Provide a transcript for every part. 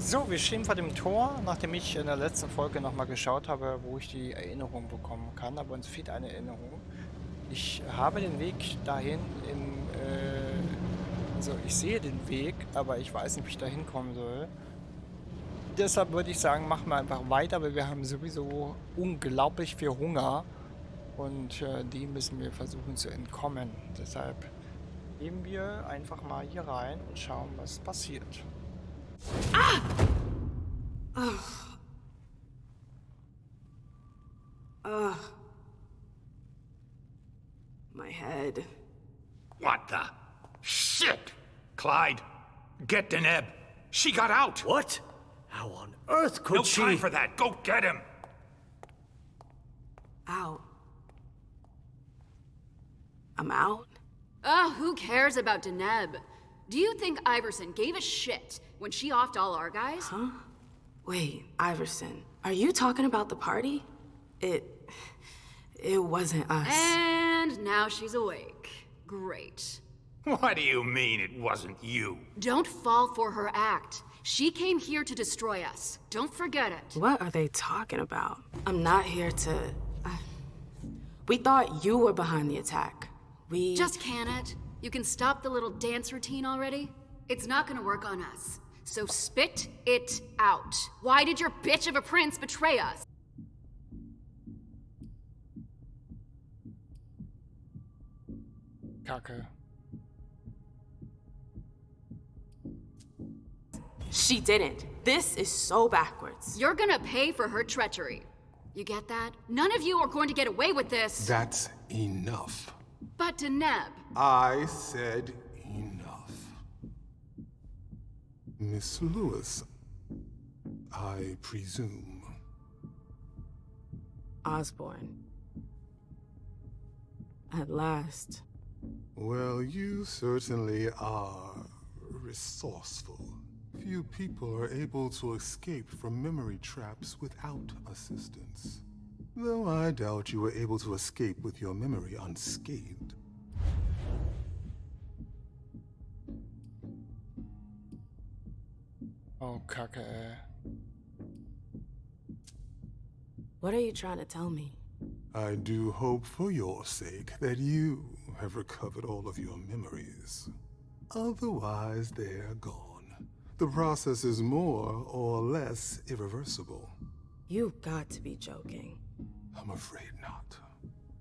So, wir stehen vor dem Tor, nachdem ich in der letzten Folge nochmal geschaut habe, wo ich die Erinnerung bekommen kann, aber uns fehlt eine Erinnerung. Ich habe den Weg dahin also ich sehe den Weg, aber ich weiß nicht, wie ich da hinkommen soll. Deshalb würde ich sagen, machen wir einfach weiter, weil wir haben sowieso unglaublich viel Hunger und dem müssen wir versuchen zu entkommen. Deshalb gehen wir einfach mal hier rein und schauen, was passiert. Ugh. My head. What the? Shit! Clyde, get Deneb. She got out! What? How on earth could No she? time for that. Go get him! Out. I'm out? Ugh, who cares about Deneb? Do you think Iversen gave a shit when she offed all our guys? Huh? Wait, Iversen, are you talking about the party? It wasn't us. And now she's awake. Great. What do you mean it wasn't you? Don't fall for her act. She came here to destroy us. Don't forget it. What are they talking about? I'm not here to... We thought you were behind the attack. We... Just can it? You can stop the little dance routine already? It's not gonna work on us. So spit it out. Why did your bitch of a prince betray us? Kacke. She didn't. This is so backwards. You're gonna pay for her treachery. You get that? None of you are going to get away with this. That's enough. But Deneb. I said enough. Miss Lewis, I presume. Osborne. At last. Well, you certainly are resourceful. Few people are able to escape from memory traps without assistance. Though I doubt you were able to escape with your memory unscathed. Oh, Kacke, ey. What are you trying to tell me? I do hope for your sake that you have recovered all of your memories. Otherwise, they're gone. The process is more or less irreversible. You've got to be joking. I'm afraid not.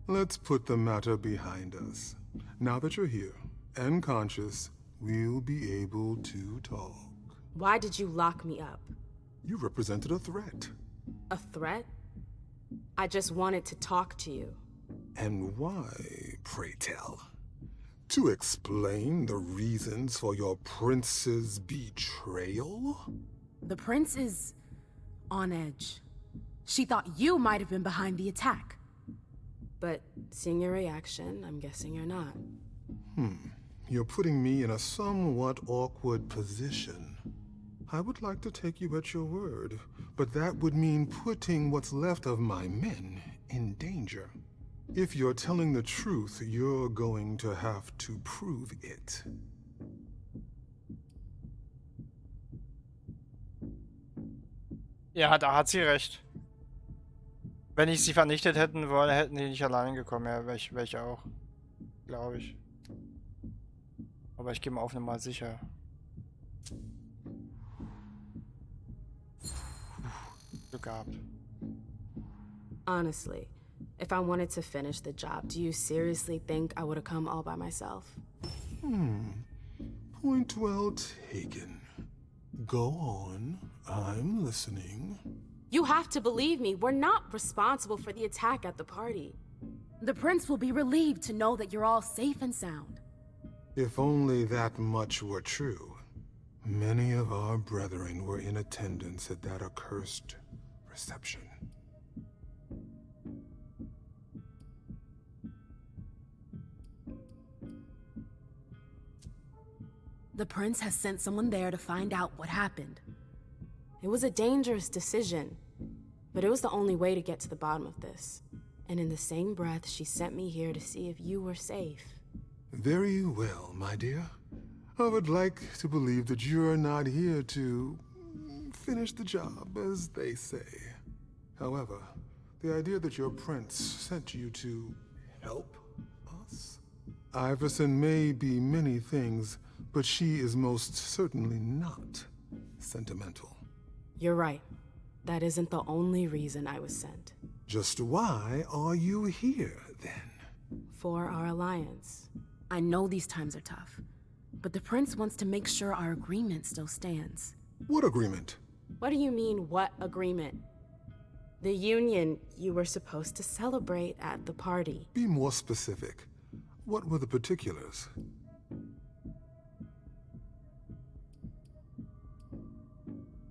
Let's put the matter behind us. Now that you're here and conscious, we'll be able to talk. Why did you lock me up? You represented a threat. A threat? I just wanted to talk to you. And why, pray tell? To explain the reasons for your prince's betrayal? The prince is on edge. She thought you might have been behind the attack. But seeing your reaction, I'm guessing you're not. You're putting me in a somewhat awkward position. I would like to take you at your word, but that would mean putting what's left of my men in danger. If you're telling the truth, you're going to have to prove it. Ja, da hat sie recht. Wenn ich sie vernichtet hätten wollen, hätten die nicht allein gekommen. Ja, wäre ich auch. Glaube ich. Aber ich gehe mal auf Nummer sicher. Glück gehabt. Honestly, if I wanted to finish the job, do you seriously think I would have come all by myself? Point well taken. Go on. I'm listening. You have to believe me. We're not responsible for the attack at the party. The prince will be relieved to know that you're all safe and sound. If only that much were true. Many of our brethren were in attendance at that accursed reception. The prince has sent someone there to find out what happened. It was a dangerous decision, but it was the only way to get to the bottom of this. And in the same breath, she sent me here to see if you were safe. Very well, my dear. I would like to believe that you're not here to finish the job, as they say. However, the idea that your prince sent you to help us? Iversen may be many things, but she is most certainly not sentimental. You're right. That isn't the only reason I was sent. Just why are you here, then? For our alliance. I know these times are tough, but the prince wants to make sure our agreement still stands. What agreement? What do you mean, what agreement? The union you were supposed to celebrate at the party. Be more specific. What were the particulars?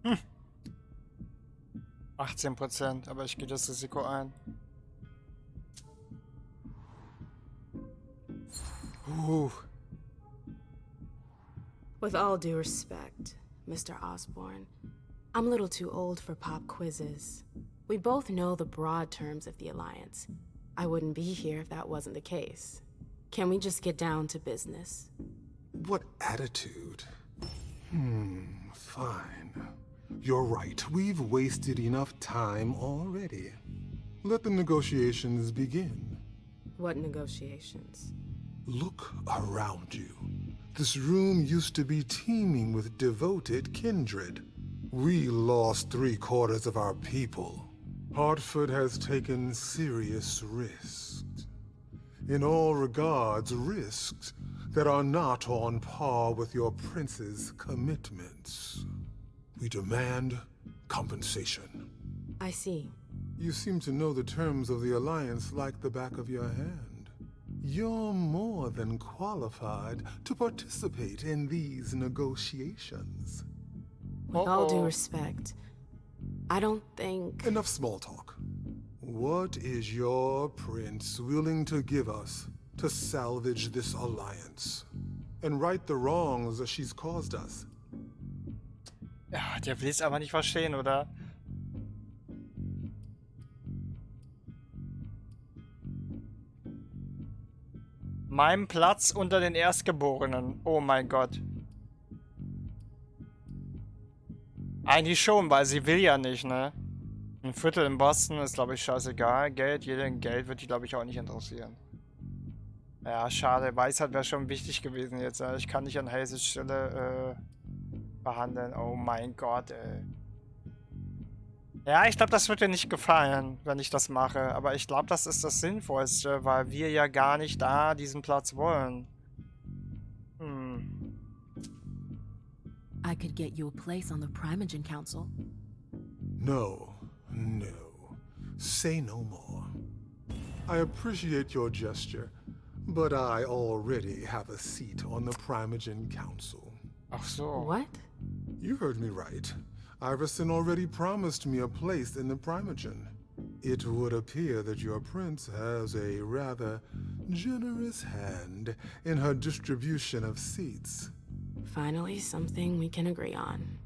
Hm. 18%, aber ich gehe das Risiko ein. With all due respect, Mr. Osborne, I'm a little too old for pop quizzes. We both know the broad terms of the Alliance. I wouldn't be here if that wasn't the case. Can we just get down to business? What attitude? Fine. You're right. We've wasted enough time already. Let the negotiations begin. What negotiations? Look around you. This room used to be teeming with devoted kindred. We lost 3/4 of our people. Hartford has taken serious risks. In all regards, risks that are not on par with your prince's commitments. We demand compensation. I see. You seem to know the terms of the Alliance like the back of your hand. You're more than qualified to participate in these negotiations. With all due respect, I don't think... Enough small talk. What is your prince willing to give us to salvage this alliance and right the wrongs that she's caused us? Ja, der will es aber nicht verstehen, oder? Mein Platz unter den Erstgeborenen. Oh mein Gott. Eigentlich schon, weil sie will ja nicht, ne? Ein Viertel in Boston ist, glaube ich, scheißegal. Geld wird die, glaube ich, auch nicht interessieren. Ja, schade. Weisheit wäre schon wichtig gewesen jetzt. Ich kann nicht an Hazes Stelle behandeln. Oh mein Gott, ey. Ja, ich glaube, das wird dir nicht gefallen, wenn ich das mache. Aber ich glaube, das ist das Sinnvollste, weil wir ja gar nicht da diesen Platz wollen. I could get you a place on the Primogen Council. No. Say no more. I appreciate your gesture, but I already have a seat on the Primogen Council. Ach so. What? You heard me right. Iversen already promised me a place in the Primogen. It would appear that your prince has a rather generous hand in her distribution of seats. Finally, something we can agree on.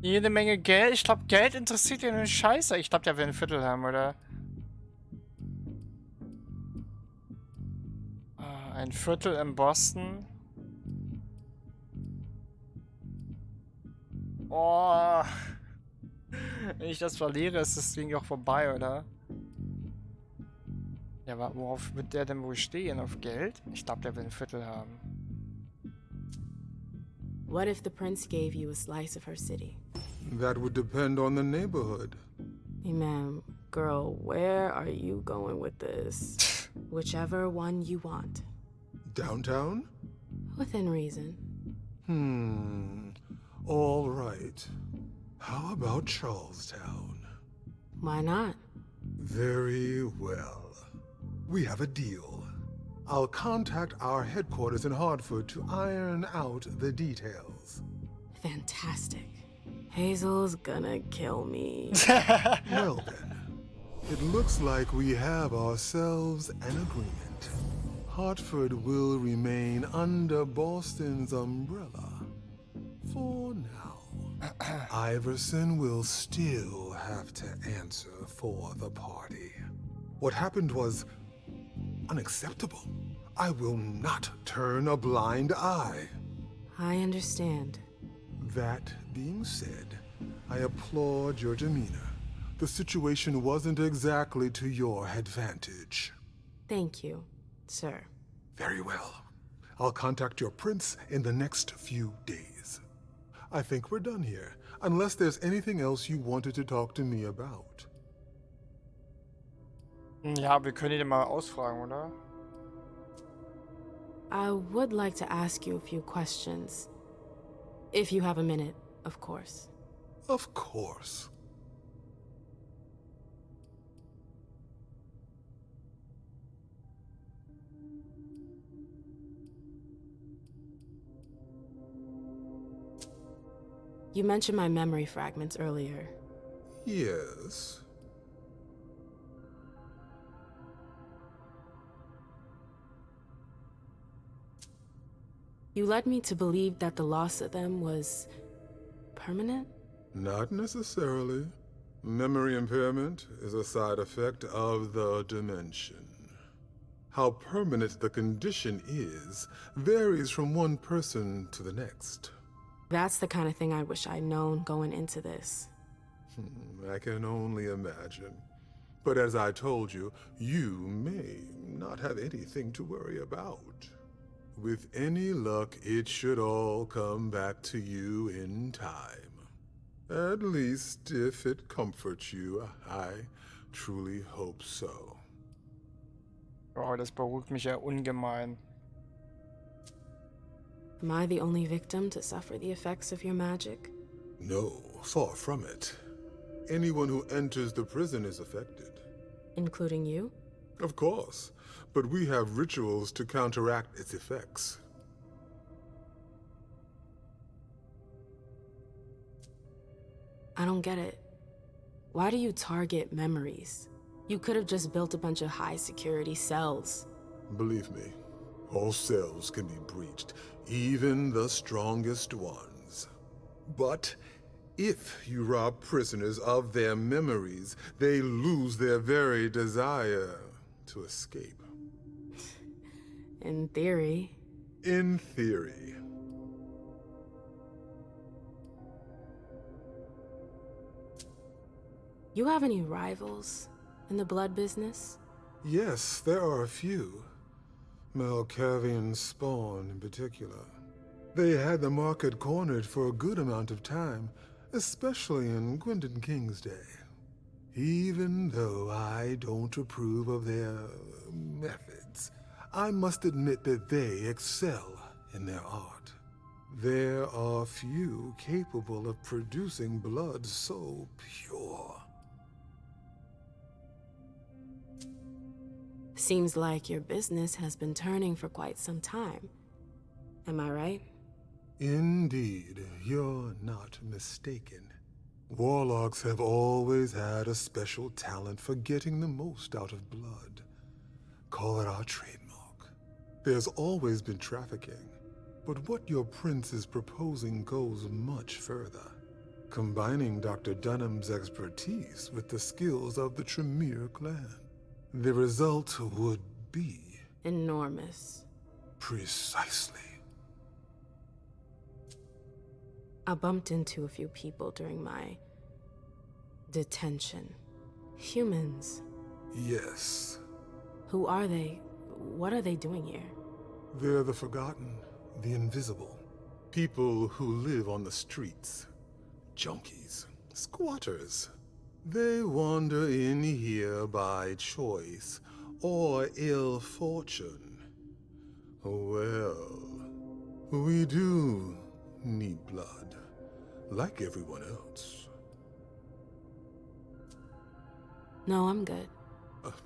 Jede Menge Geld. Ich glaube, Geld interessiert ihn einen Scheiße. Ich glaube, der will ein Viertel haben, oder? Ein Viertel in Boston. Oh. Wenn ich das verliere, ist das Ding auch vorbei, oder? Ja, aber worauf wird der denn wohl stehen? Auf Geld? Ich glaube, der will ein Viertel haben. What if the prince gave you a slice of her city? That would depend on the neighborhood. Hey, ma'am, girl, where are you going with this? Whichever one you want. Downtown? Within reason. All right. How about Charlestown? Why not? Very well. We have a deal. I'll contact our headquarters in Hartford to iron out the details. Fantastic. Hazel's gonna kill me. Well then, it looks like we have ourselves an agreement. Hartford will remain under Boston's umbrella. For now. Iversen will still have to answer for the party. What happened was unacceptable. I will not turn a blind eye. I understand. That being said, I applaud your demeanor. The situation wasn't exactly to your advantage. Thank you, sir. Very well. I'll contact your prince in the next few days. I think we're done here, unless there's anything else you wanted to talk to me about. Ja, wir können ihn mal ausfragen, oder? I would like to ask you a few questions. If you have a minute, of course. Of course. You mentioned my memory fragments earlier. Yes. You led me to believe that the loss of them was permanent? Not necessarily. Memory impairment is a side effect of the dimension. How permanent the condition is varies from one person to the next. That's the kind of thing I wish I'd known going into this. I can only imagine. But as I told you, you may not have anything to worry about. With any luck, it should all come back to you in time. At least, if it comforts you, I truly hope so. Oh, das beruhigt mich ja ungemein. Am I the only victim to suffer the effects of your magic? No, far from it. Anyone who enters the prison is affected. Including you? Of course, but we have rituals to counteract its effects. I don't get it. Why do you target memories? You could have just built a bunch of high-security cells. Believe me, all cells can be breached, even the strongest ones. But if you rob prisoners of their memories, they lose their very desire to escape. In theory. In theory. You have any rivals in the blood business? Yes, there are a few. Malkavian Spawn in particular. They had the market cornered for a good amount of time, especially in Gwendon King's day. Even though I don't approve of their methods, I must admit that they excel in their art. There are few capable of producing blood so pure. Seems like your business has been turning for quite some time. Am I right? Indeed, you're not mistaken. Warlocks have always had a special talent for getting the most out of blood. Call it our trademark. There's always been trafficking, but what your prince is proposing goes much further, combining Dr. Dunham's expertise with the skills of the Tremere clan. The result would be... enormous. Precisely. I bumped into a few people during my detention. Humans. Yes. Who are they? What are they doing here? They're the forgotten, the invisible. People who live on the streets. Junkies. Squatters. They wander in here by choice or ill fortune. Well, we do need blood, like everyone else. No, I'm good.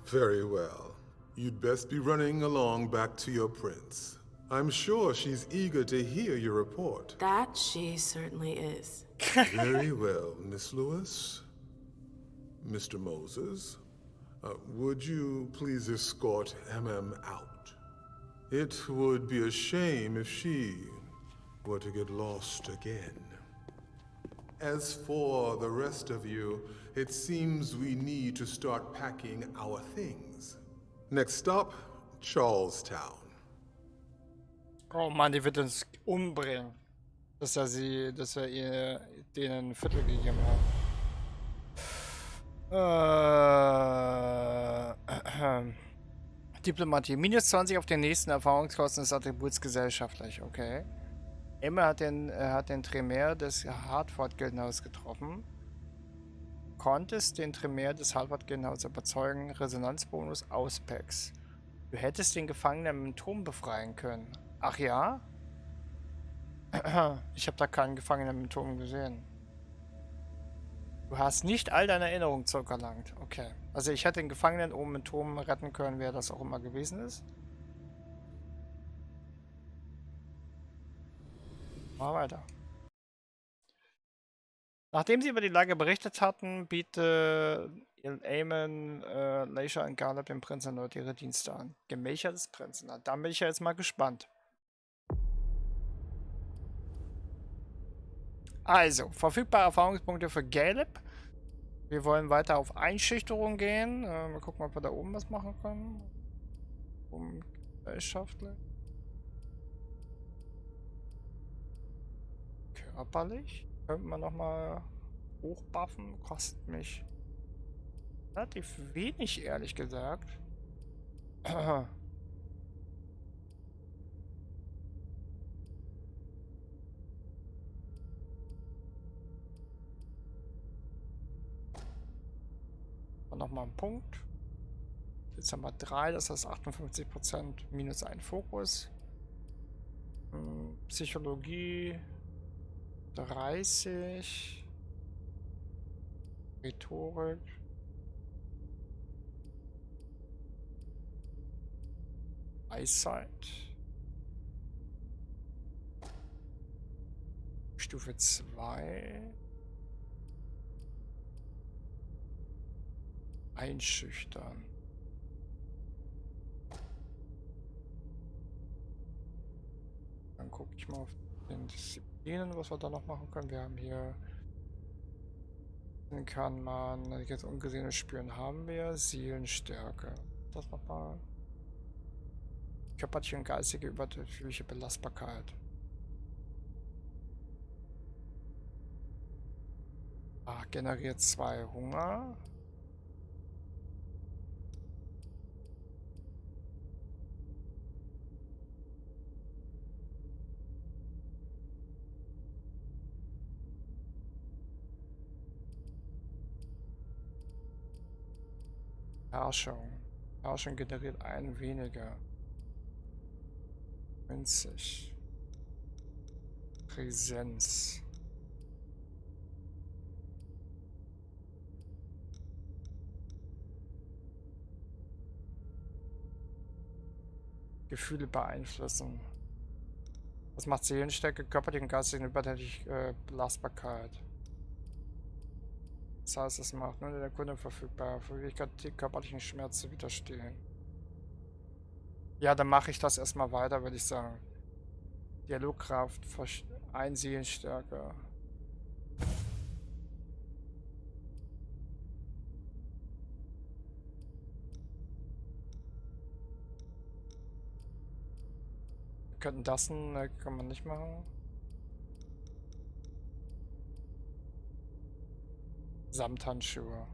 Very well. You'd best be running along back to your prince. I'm sure she's eager to hear your report. That she certainly is. Very well, Miss Lewis. Mr. Moses, would you please escort MM out? It would be a shame if she were to get lost again. As for the rest of you, it seems we need to start packing our things. Next stop, Charlestown. Oh Mann, die wird uns umbringen. Dass wir ihr denen ein Viertel gegeben haben. Diplomatie. Minus 20 auf den nächsten Erfahrungskosten des Attributs gesellschaftlich. Okay. Emma hat den Tremere des Hartford-Gildenhauses getroffen. Konntest den Tremere des Hartford-Gildenhauses überzeugen. Resonanzbonus Auspacks. Du hättest den Gefangenen im Turm befreien können. Ach ja? Ich habe da keinen Gefangenen im Turm gesehen. Du hast nicht all deine Erinnerungen zurückerlangt. Okay. Also ich hätte den Gefangenen oben im Turm retten können, wer das auch immer gewesen ist. Mal weiter. Nachdem sie über die Lage berichtet hatten, bietet Eamon, Leisha und Caleb dem Prinzen dort ihre Dienste an. Gemächer des Prinzen. Na, dann bin ich ja jetzt mal gespannt. Also, verfügbare Erfahrungspunkte für Caleb. Wir wollen weiter auf Einschüchterung gehen. Mal gucken, ob wir da oben was machen können. Gesellschaftlich. Körperlich. Könnte man nochmal hochbuffen. Kostet mich relativ wenig, ehrlich gesagt. Nochmal einen Punkt. Jetzt haben wir 3, das heißt 58%, minus 1 Fokus. Psychologie 30. Rhetorik. Eyesight. Stufe 2. Einschüchtern. Dann gucke ich mal auf den Disziplinen, was wir da noch machen können. Wir haben hier, dann kann man jetzt ungesehenes Spüren haben wir, Seelenstärke. Das nochmal. Körperliche und geistige übernatürliche Belastbarkeit. Generiert 2 Hunger. Herrschung. Herrschung generiert 1 weniger. 90. Präsenz. Gefühle beeinflussen. Das macht Seelenstärke, körperliche und geistige übernatürliche Belastbarkeit. Das heißt, es macht nur der Kunde verfügbar, Fähigkeit, die körperlichen Schmerz zu widerstehen. Ja, dann mache ich das erstmal weiter, würde ich sagen. Dialogkraft, Einsehenstärke. Wir könnten das, kann man nicht machen. Samthandschuhe.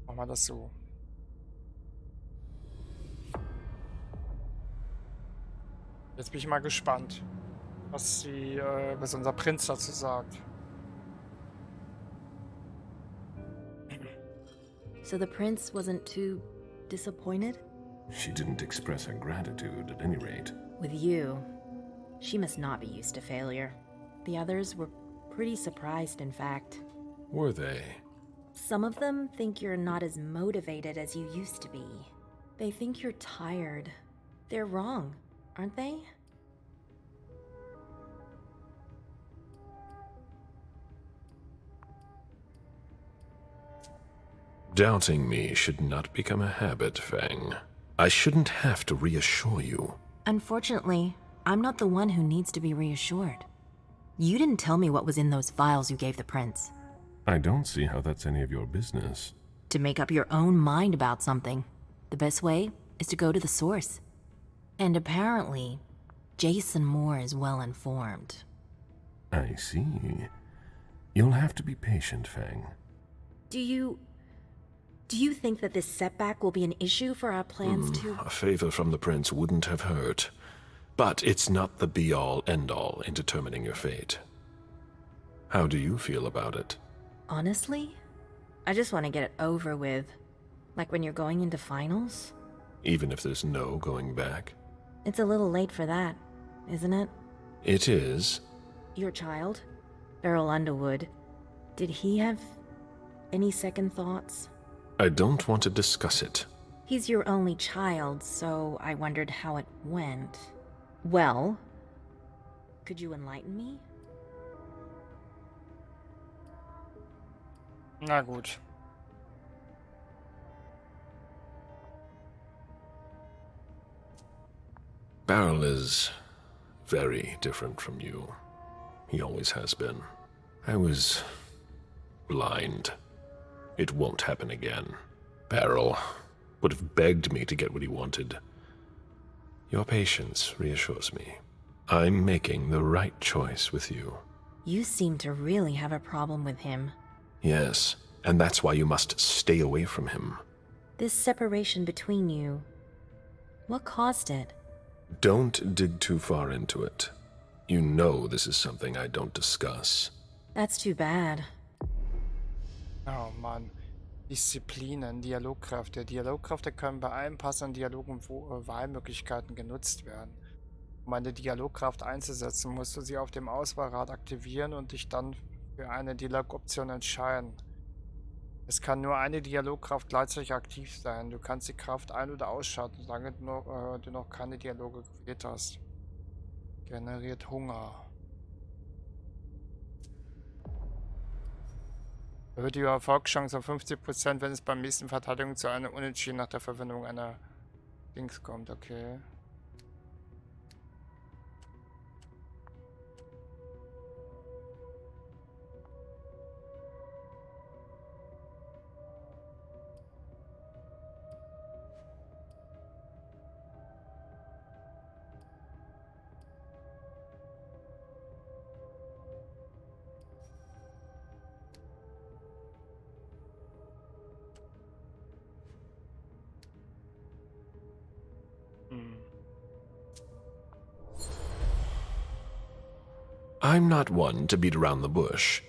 Machen wir das so. Jetzt bin ich mal gespannt, was unser Prinz dazu sagt. So the prince wasn't too disappointed? She didn't express her gratitude, at any rate. With you, she must not be used to failure. The others were pretty surprised, in fact. Were they? Some of them think you're not as motivated as you used to be. They think you're tired. They're wrong, aren't they? Doubting me should not become a habit, Fang. I shouldn't have to reassure you. Unfortunately, I'm not the one who needs to be reassured. You didn't tell me what was in those files you gave the prince. I don't see how that's any of your business. To make up your own mind about something, the best way is to go to the source. And apparently, Jason Moore is well informed. I see. You'll have to be patient, Fang. Do you think that this setback will be an issue for our plans to... A favor from the prince wouldn't have hurt. But it's not the be-all, end-all in determining your fate. How do you feel about it? Honestly, I just want to get it over with. Like when you're going into finals. Even if there's no going back? It's a little late for that, isn't it? It is. Your child, Beryl Underwood, did he have any second thoughts? I don't want to discuss it. He's your only child, so I wondered how it went. Well, could you enlighten me? Na gut. Beryl is very different from you. He always has been. I was blind. It won't happen again. Beryl would have begged me to get what he wanted. Your patience reassures me. I'm making the right choice with you. You seem to really have a problem with him. Yes, and that's why you must stay away from him. This separation between you, what caused it? Don't dig too far into it. You know this is something I don't discuss. That's too bad. Oh Mann. Disziplinen, Dialogkräfte. Dialogkräfte können bei allen passenden Dialogen Wahlmöglichkeiten genutzt werden. Um eine Dialogkraft einzusetzen, musst du sie auf dem Auswahlrad aktivieren und dich dann für eine Dialogoption entscheiden. Es kann nur eine Dialogkraft gleichzeitig aktiv sein. Du kannst die Kraft ein- oder ausschalten, solange du noch keine Dialoge gewählt hast. Generiert Hunger. Erhöht die Erfolgschance um 50%, wenn es beim nächsten Verteidigung zu einer Unentschieden nach der Verwendung einer Dings kommt. Okay. I'm not one to beat around the bush,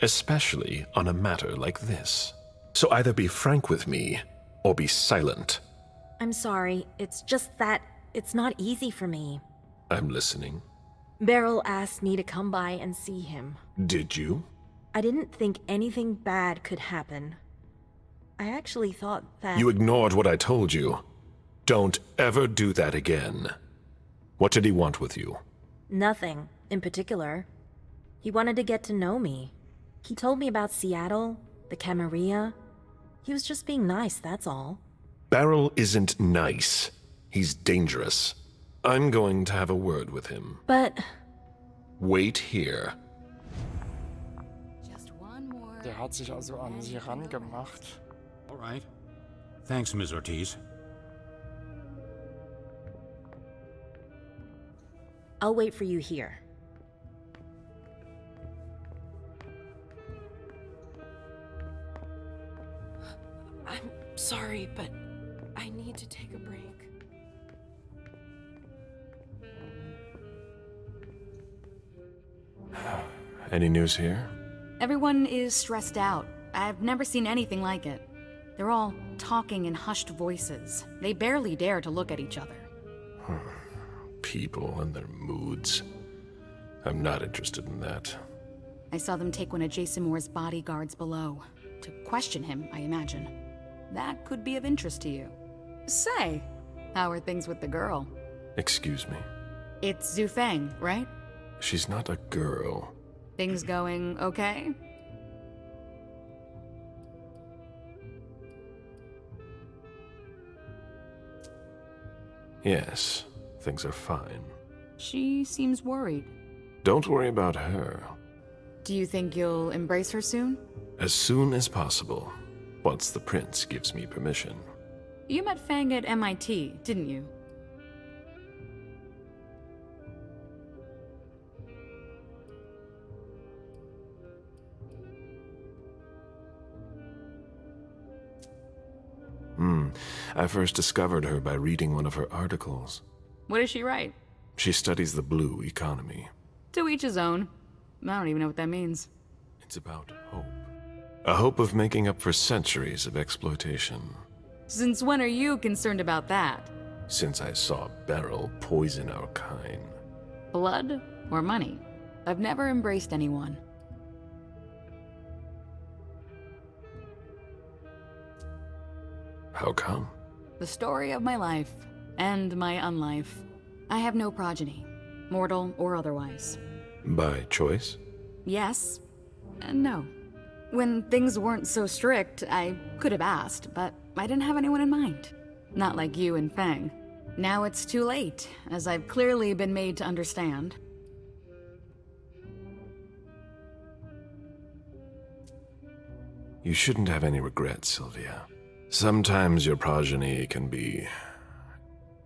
especially on a matter like this. So either be frank with me, or be silent. I'm sorry, it's just that it's not easy for me. I'm listening. Beryl asked me to come by and see him. Did you? I didn't think anything bad could happen. I actually thought that... You ignored what I told you. Don't ever do that again. What did he want with you? Nothing in particular. He wanted to get to know me. He told me about Seattle, the Camarilla. He was just being nice, that's all. Beryl isn't nice. He's dangerous. I'm going to have a word with him. But... Wait here. Just one more. Der hat sich also an sie rangemacht. All right. Thanks, Ms. Ortiz. I'll wait for you here. I'm sorry, but I need to take a break. Any news here? Everyone is stressed out. I've never seen anything like it. They're all talking in hushed voices. They barely dare to look at each other. People and their moods. I'm not interested in that. I saw them take one of Jason Moore's bodyguards below. To question him, I imagine. That could be of interest to you. Say, how are things with the girl? Excuse me. It's Zhu Feng, right? She's not a girl. Things going okay? Yes, things are fine. She seems worried. Don't worry about her. Do you think you'll embrace her soon? As soon as possible, once the prince gives me permission. You met Fang at MIT, didn't you? I first discovered her by reading one of her articles. What does she write? She studies the blue economy. To each his own. I don't even know what that means. It's about hope. A hope of making up for centuries of exploitation. Since when are you concerned about that? Since I saw Beryl poison our kind. Blood or money? I've never embraced anyone. How come? The story of my life, and my unlife. I have no progeny, mortal or otherwise. By choice? Yes, and no. When things weren't so strict, I could have asked, but I didn't have anyone in mind. Not like you and Fang. Now it's too late, as I've clearly been made to understand. You shouldn't have any regrets, Sylvia. Sometimes your progeny can be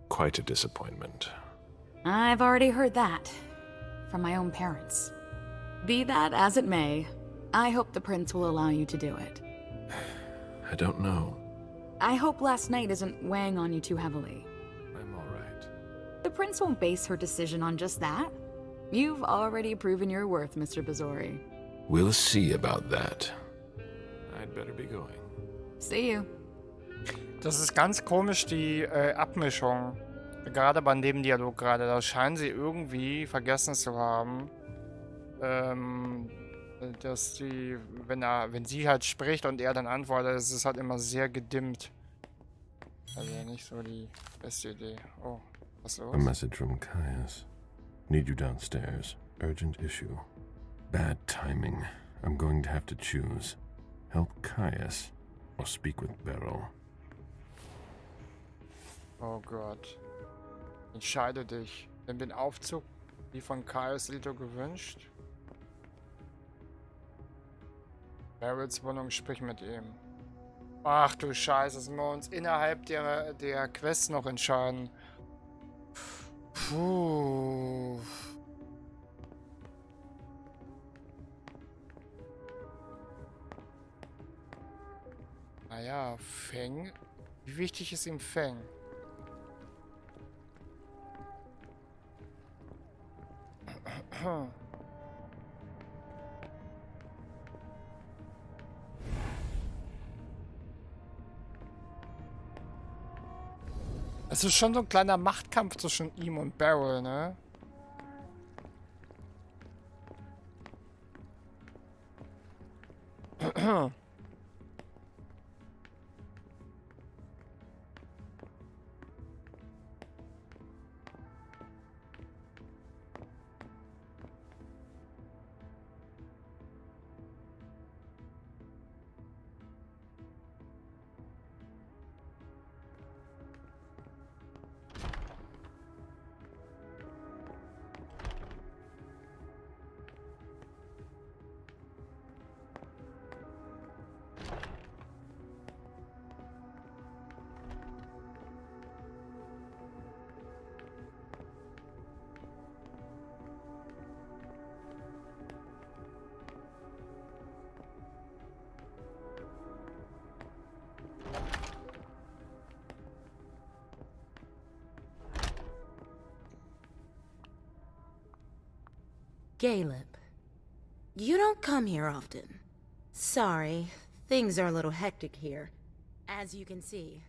quite a disappointment. I've already heard that. From my own parents. Be that as it may, I hope the prince will allow you to do it. I don't know. I hope last night isn't weighing on you too heavily. I'm all right. The prince won't base her decision on just that. You've already proven your worth, Mr. Bazori. We'll see about that. I'd better be going. See you. Das ist ganz komisch, die Abmischung. Gerade bei dem Dialog gerade. Da scheinen sie irgendwie vergessen zu haben, dass die, wenn sie halt spricht und er dann antwortet, ist es halt immer sehr gedimmt. Also nicht so die beste Idee. Oh, was ist los? A message from Caius. Need you downstairs. Urgent issue. Bad timing. I'm going to have to choose. Help Caius or speak with Beryl. Oh Gott. Entscheide dich. Nimm den Aufzug, wie von Caius Lito gewünscht. Beryls Wohnung, sprich mit ihm. Ach du Scheiße, dass wir uns innerhalb der Quest noch entscheiden. Puh. Naja, Fang. Wie wichtig ist ihm Fang? Es ist schon so ein kleiner Machtkampf zwischen ihm und Beryl, ne? Galeb, you don't come here often. Sorry, things are a little hectic here. As you can see.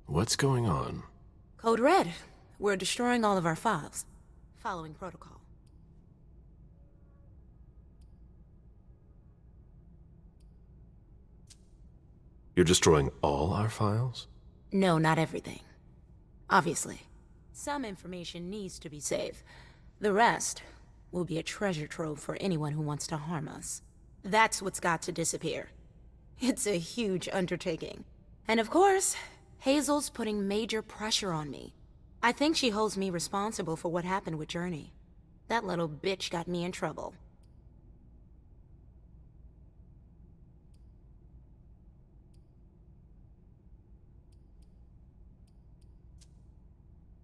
What's going on? Code Red. We're destroying all of our files. Following protocol. You're destroying all our files? No, not everything. Obviously. Some information needs to be saved. The rest will be a treasure trove for anyone who wants to harm us. That's what's got to disappear. It's a huge undertaking. And of course, Hazel's putting major pressure on me. I think she holds me responsible for what happened with Journey. That little bitch got me in trouble.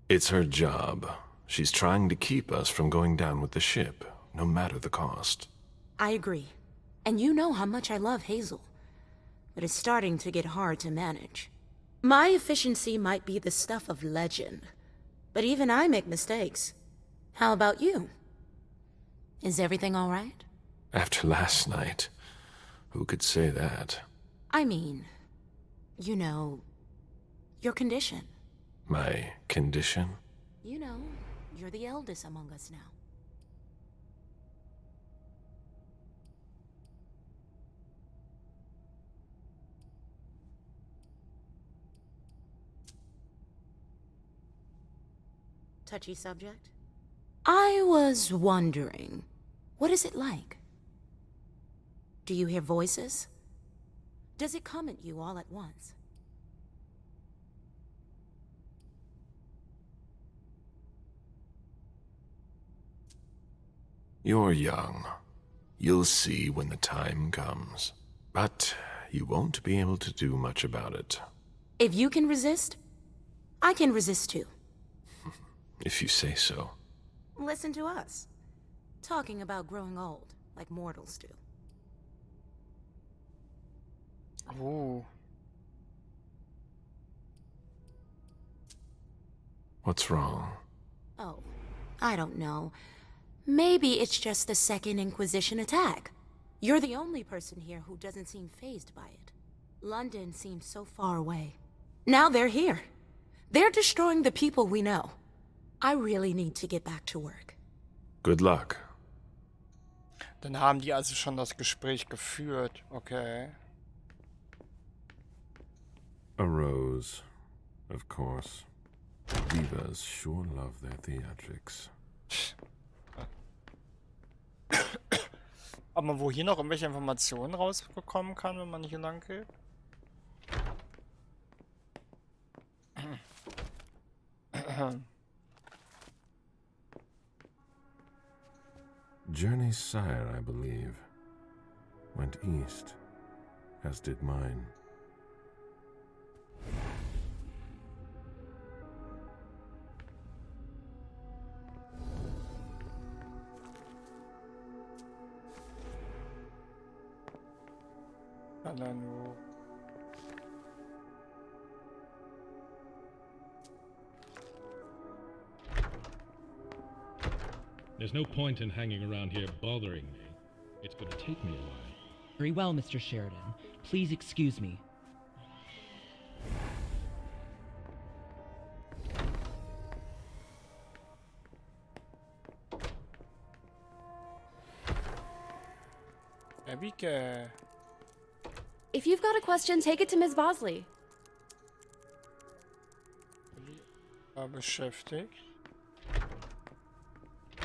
It's her job. She's trying to keep us from going down with the ship, no matter the cost. I agree. And you know how much I love Hazel. But it's starting to get hard to manage. My efficiency might be the stuff of legend, but even I make mistakes. How about you? Is everything all right? After last night, who could say that? I mean, you know, your condition. My condition? You know, you're the eldest among us now. Touchy subject? I was wondering, what is it like? Do you hear voices? Does it come at you all at once? You're young. You'll see when the time comes. But you won't be able to do much about it. If you can resist, I can resist too. If you say so. Listen to us. Talking about growing old, like mortals do. Oh. What's wrong? Oh, I don't know. Maybe it's just the Second Inquisition attack. You're the only person here who doesn't seem fazed by it. London seems so far away. Now they're here. They're destroying the people we know. I really need to get back to work. Good luck. Dann haben die also schon das Gespräch geführt. Okay. A rose, of course. Divas sure love their theatrics. Ob man wo hier noch irgendwelche Informationen rausbekommen kann, wenn man hier lang geht? Journey's sire, I believe, went east, as did mine. Hallo. There's no point in hanging around here bothering me. It's gonna take me a while. Very well, Mr. Sheridan. Please excuse me. Abike. If you've got a question, take it to Ms. Bosley. War beschäftigt.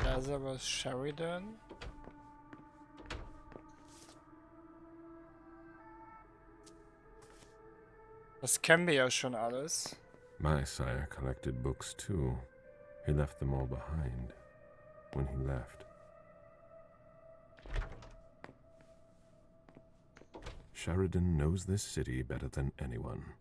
Da ist aber Sheridan. Das kennen wir ja schon alles. My sire collected books too. He left them all behind when he left. Sheridan knows this city better than anyone.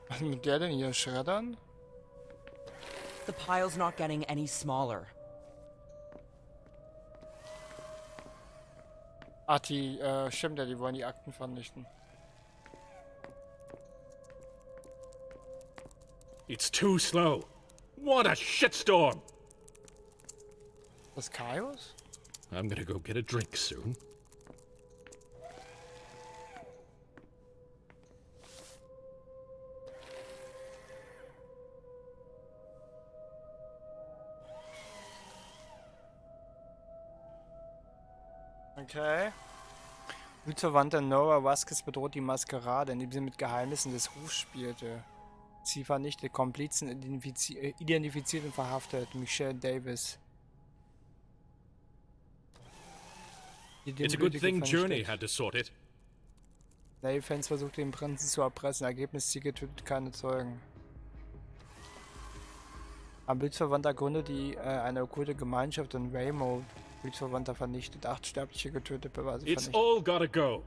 Was ist mit der denn hier? Schreddern? The pile's not getting any smaller. Ach, die, stimmt ja, die wollen die Akten vernichten. It's too slow. What a shitstorm! Das Chaos? I'm gonna go get a drink soon. Okay. Blutsverwandter Nora Vasquez bedroht die Masquerade, indem sie mit Geheimnissen des Rufs spielte. Sie vernichtet Komplizen, identifiziert und verhaftet Michelle Davis. It's a good thing Journey had to sort it. Navy-Fans versucht den Prinzen zu erpressen. Ergebnis: sie getötet keine Zeugen. Ein Blutsverwandter gründet eine okkulte Gemeinschaft in Weymouth, Blutsverwandter vernichtet, 8 Sterbliche getötet, Beweise It's vernichtet. all gotta go.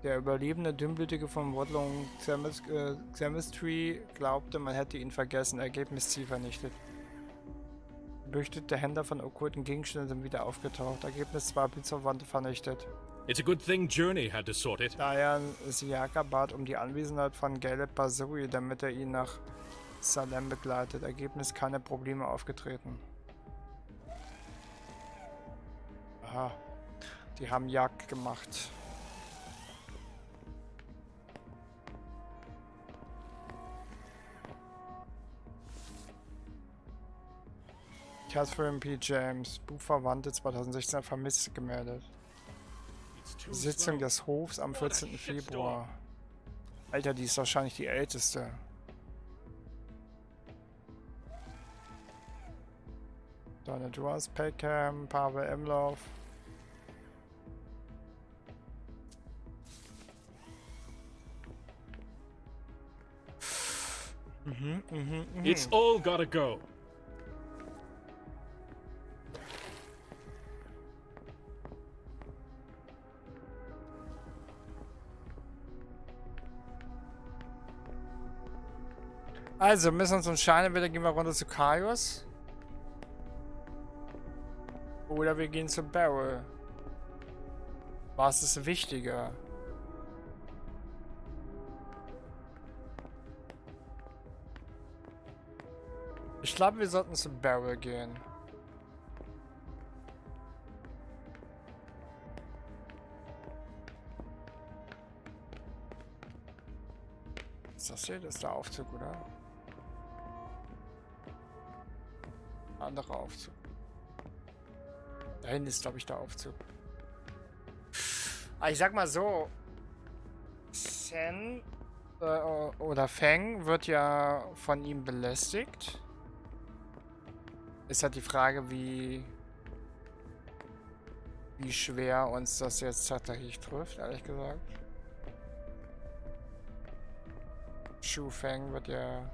Der Überlebende Dünnblütige von Wodlong Chemistry glaubte, man hätte ihn vergessen. Ergebnis Ziel vernichtet. Befürchtete Händler von okkulten Gegenständen sind wieder aufgetaucht. Ergebnis 2 Blutsverwandte vernichtet. It's a good thing Journey had to sort it. Daher Siaka bat um die Anwesenheit von Galeb Basuri, damit er ihn nach Salem begleitet. Ergebnis keine Probleme aufgetreten. Aha. Die haben Jagd gemacht. Catherine P. James, Buchverwandte 2016 vermisst gemeldet. Sitzung des Hofs am 14. Februar. Alter, die ist wahrscheinlich die älteste. Donald Duas, Peckham, Pavel Emloff. It's all gotta go. Also, müssen uns entscheiden, entweder gehen wir runter zu Kaios. Oder wir gehen zu Beryl. Was ist wichtiger? Ich glaube, wir sollten zu Beryl gehen. Ist das hier? Das ist der Aufzug, oder? Anderer Aufzug. Da hinten ist, glaube ich, der Aufzug. Aber ich sag mal so, Sen oder Feng wird ja von ihm belästigt. Ist halt die Frage, wie schwer uns das jetzt tatsächlich trifft, ehrlich gesagt. Shu Feng wird ja...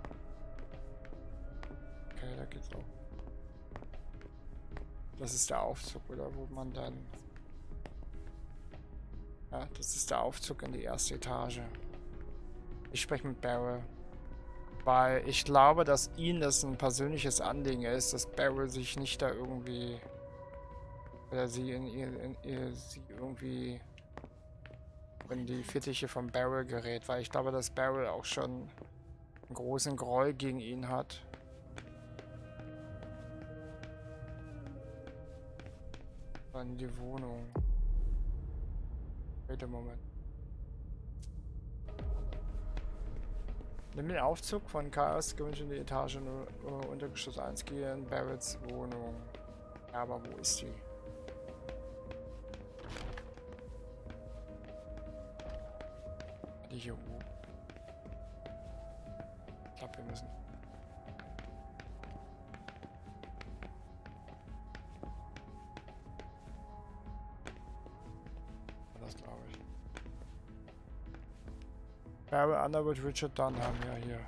Okay, da geht's auch. Das ist der Aufzug, oder wo man dann... Ja, das ist der Aufzug in die erste Etage. Ich spreche mit Beryl. Weil ich glaube, dass ihm das ein persönliches Anliegen ist, dass Beryl sich nicht da irgendwie... Oder sie sie irgendwie... in die Fittiche von Beryl gerät. Weil ich glaube, dass Beryl auch schon einen großen Groll gegen ihn hat. In die Wohnung. Wait a Moment. Nimm den Aufzug von Chaos, gewünscht in die Etage Untergeschoss 1 gehen, Barretts Wohnung. Ja, aber wo ist die? Die hier hoch. Ich glaube, wir müssen. Das glaube ich. Barry Underwood, Richard Dunn haben wir hier.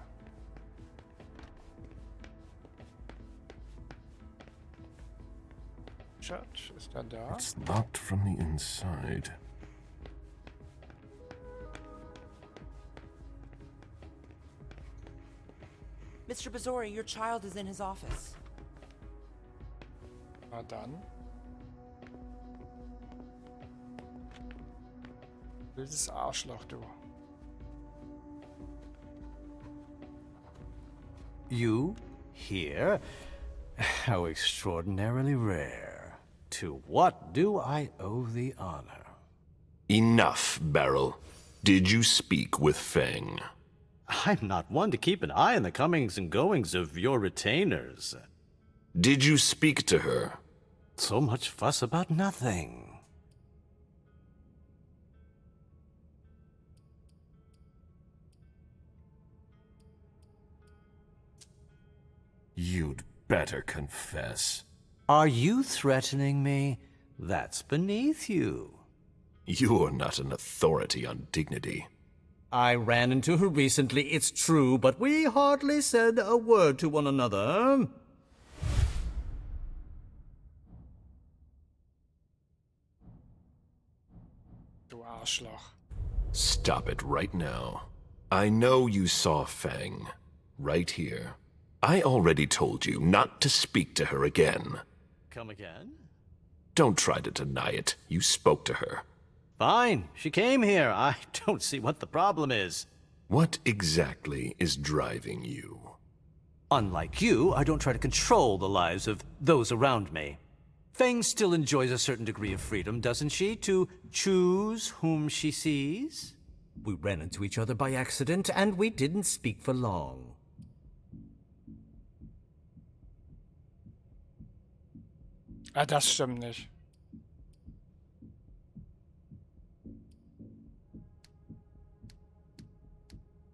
Richard, ist er da? It's locked from the inside. Mr. Bazori, your child is in his office. Na dann. Wildes Arschloch, du. You? Here? How extraordinarily rare. To what do I owe the honor? Enough, Beryl. Did you speak with Feng? I'm not one to keep an eye on the comings and goings of your retainers. Did you speak to her? So much fuss about nothing. You'd better confess. Are you threatening me? That's beneath you. You're not an authority on dignity. I ran into her recently, it's true, but we hardly said a word to one another. Arschloch. Stop it right now. I know you saw Fang. Right here. I already told you not to speak to her again. Come again? Don't try to deny it. You spoke to her. Fine. She came here. I don't see what the problem is. What exactly is driving you? Unlike you, I don't try to control the lives of those around me. Fang still enjoys a certain degree of freedom, doesn't she, to choose whom she sees? We ran into each other by accident, and we didn't speak for long. Ah, das stimmt nicht.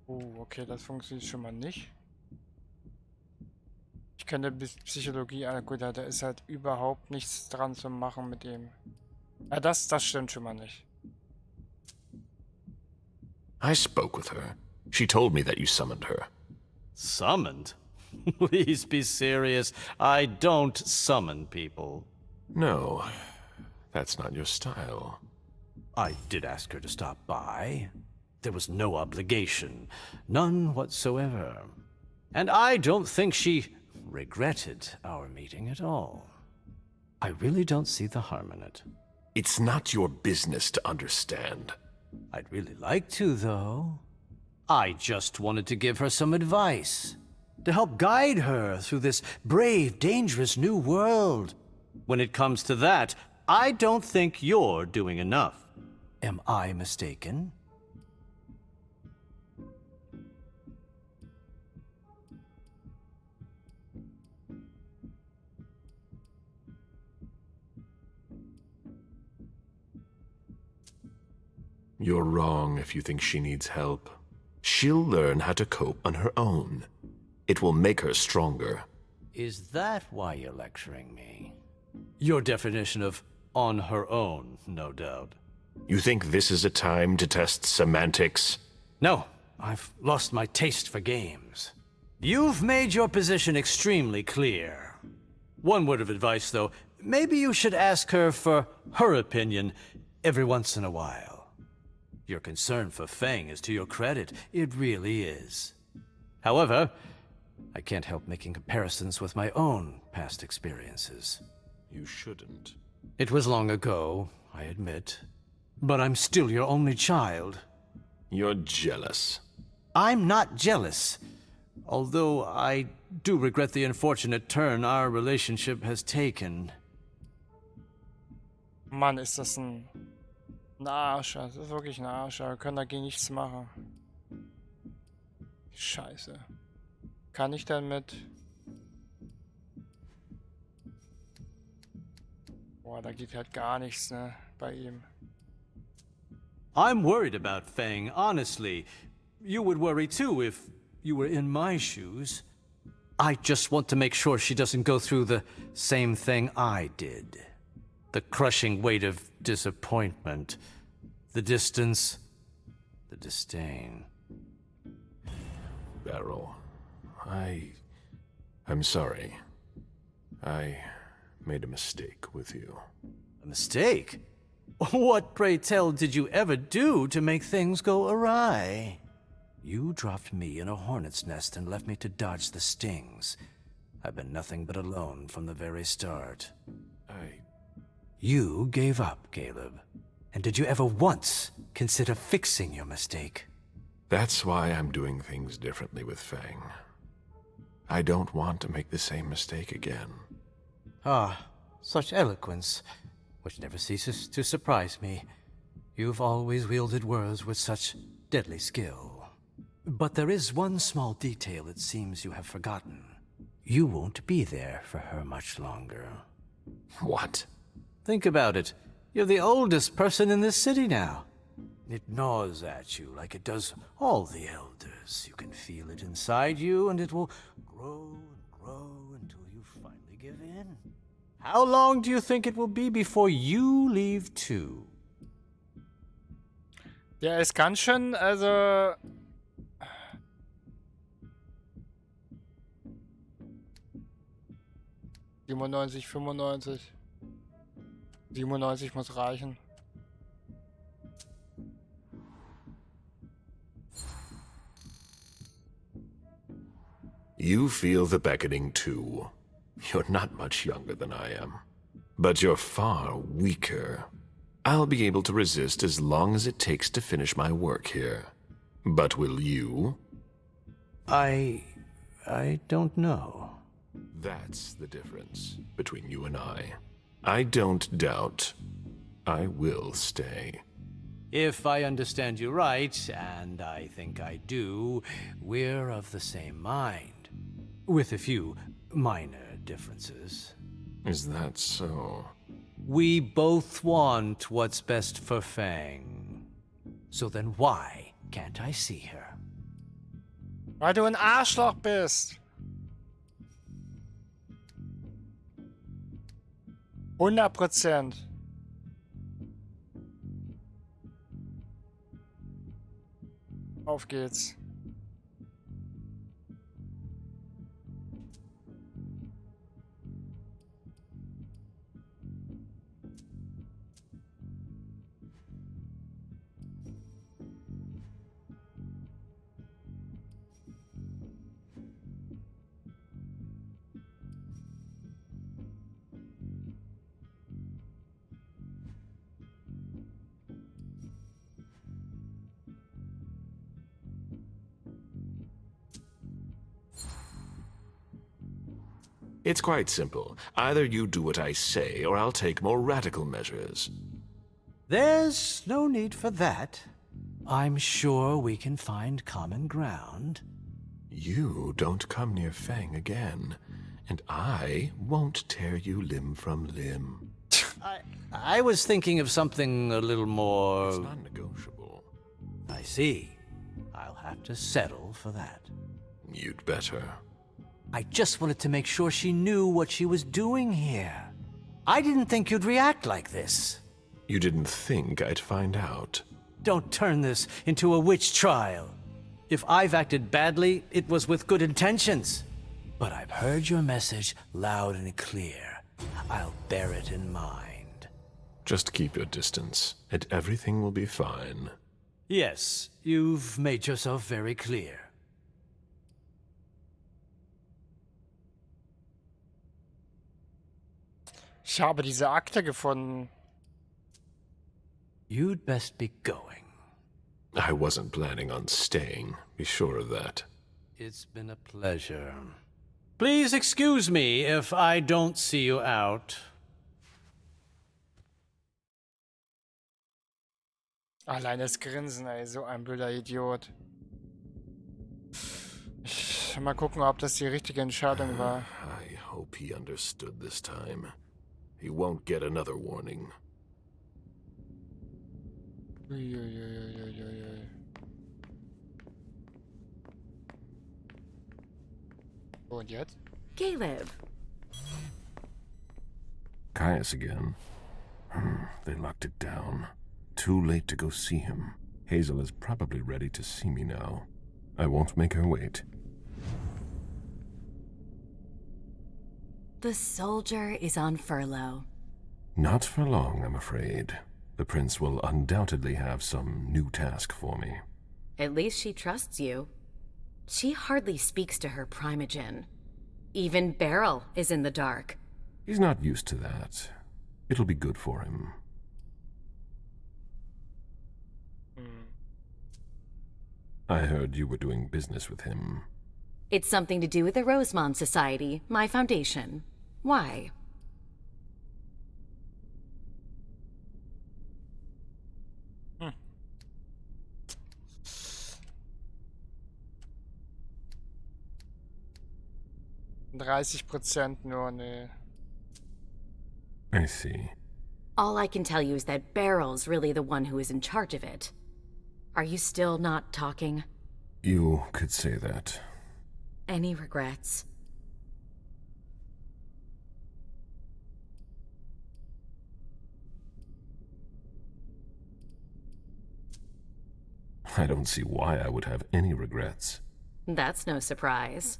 Okay, das funktioniert schon mal nicht. Ich könnte Psychologie, gut, da ist halt überhaupt nichts dran zu machen mit dem. Ja, das stimmt schon mal nicht. I spoke with her. She told me that you summoned her. Summoned? Please be serious. I don't summon people. No, that's not your style. I did ask her to stop by. There was no obligation. None whatsoever. And I don't think she regretted our meeting at all. I really don't see the harm in it. It's not your business to understand. I'd really like to, though. I just wanted to give her some advice. To help guide her through this brave, dangerous new world. When it comes to that, I don't think you're doing enough. Am I mistaken? You're wrong if you think she needs help. She'll learn how to cope on her own. It will make her stronger. Is that why you're lecturing me? Your definition of on her own, no doubt. You think this is a time to test semantics? No, I've lost my taste for games. You've made your position extremely clear. One word of advice, though. Maybe you should ask her for her opinion every once in a while. Your concern for Fang is to your credit. It really is. However, I can't help making comparisons with my own past experiences. You shouldn't. It was long ago, I admit. But I'm still your only child. You're jealous. I'm not jealous. Although I do regret the unfortunate turn our relationship has taken. Mann, ist das ein Arsch. Das ist wirklich ein Arsch. Wir können dagegen nichts machen. Scheiße. Kann ich denn mit... Boah, da geht halt gar nichts, ne? Bei ihm. I'm worried about Fang, honestly. You would worry too if you were in my shoes. I just want to make sure she doesn't go through the same thing I did. The crushing weight of disappointment. The distance. The disdain. Beryl, I'm sorry. I made a mistake with you. A mistake? What, pray tell, did you ever do to make things go awry? You dropped me in a hornet's nest and left me to dodge the stings. I've been nothing but alone from the very start. You gave up, Caleb. And did you ever once consider fixing your mistake? That's why I'm doing things differently with Fang. I don't want to make the same mistake again. Ah, such eloquence, which never ceases to surprise me. You've always wielded words with such deadly skill. But there is one small detail it seems you have forgotten. You won't be there for her much longer. What? Think about it. You're the oldest person in this city now. It gnaws at you like it does all the elders. You can feel it inside you, and it will grow and grow until you finally give in. How long do you think it will be before you leave too? Der ist ganz schön, also... 97, 95. 97 muss reichen. You feel the beckoning too. You're not much younger than I am, but you're far weaker. I'll be able to resist as long as it takes to finish my work here. But will you? I don't know. That's the difference between you and I. I don't doubt. I will stay. If I understand you right, and I think I do, we're of the same mind. With a few minor differences. Is that so? We both want what's best for Fang. So then why can't I see her? Weil du ein Arschloch bist. 100%. Auf geht's. It's quite simple. Either you do what I say, or I'll take more radical measures. There's no need for that. I'm sure we can find common ground. You don't come near Fang again, and I won't tear you limb from limb. I was thinking of something a little more... It's non-negotiable. I see. I'll have to settle for that. You'd better. I just wanted to make sure she knew what she was doing here. I didn't think you'd react like this. You didn't think I'd find out. Don't turn this into a witch trial. If I've acted badly, it was with good intentions. But I've heard your message loud and clear. I'll bear it in mind. Just keep your distance, and everything will be fine. Yes, you've made yourself very clear. Ich habe diese Akte gefunden. You'd best be going. I wasn't planning on staying, be sure of that. It's been a pleasure. Please excuse me if I don't see you out. Allein das Grinsen, ey, so ein blöder Idiot. Mal gucken, ob das die richtige Entscheidung war. I hope he understood this time. He won't get another warning. Uiuiuiuiui. Und jetzt? Caleb. Caius again. They locked it down. Too late to go see him. Hazel is probably ready to see me now. I won't make her wait. The soldier is on furlough. Not for long, I'm afraid. The prince will undoubtedly have some new task for me. At least she trusts you. She hardly speaks to her primogen. Even Beryl is in the dark. He's not used to that. It'll be good for him. I heard you were doing business with him. It's something to do with the Rosemont Society, my foundation. Why? Hm. 30% nur, nee. I see. All I can tell you is that Beryl's really the one who is in charge of it. Are you still not talking? You could say that. Any regrets? I don't see why I would have any regrets. That's no surprise.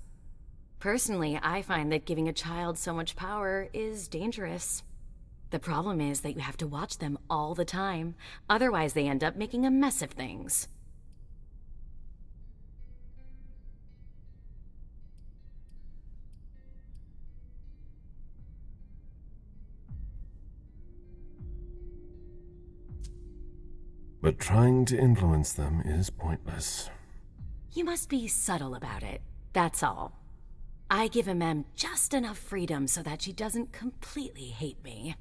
Personally, I find that giving a child so much power is dangerous. The problem is that you have to watch them all the time. Otherwise, they end up making a mess of things. But trying to influence them is pointless. You must be subtle about it, that's all. I give Mem just enough freedom so that she doesn't completely hate me.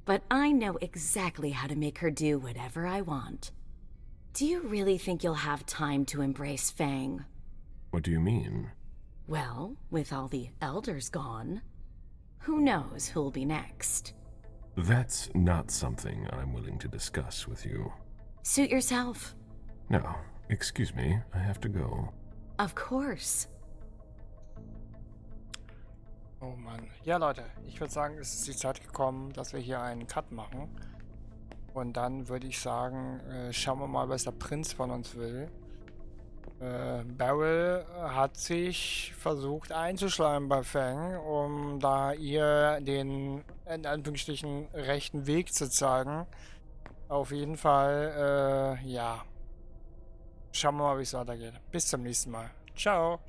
But I know exactly how to make her do whatever I want. Do you really think you'll have time to embrace Fang? What do you mean? Well, with all the elders gone, who knows who'll be next? That's not something I'm willing to discuss with you. Suit yourself. No, excuse me, I have to go. Of course. Oh Mann. Ja, Leute, ich würde sagen, es ist die Zeit gekommen, dass wir hier einen Cut machen. Und dann würde ich sagen, schauen wir mal, was der Prinz von uns will. Beryl hat sich versucht einzuschleimen bei Fang, um da ihr den, in Anführungsstrichen, rechten Weg zu zeigen. Auf jeden Fall, ja. Schauen wir mal, wie es weitergeht. Bis zum nächsten Mal. Ciao.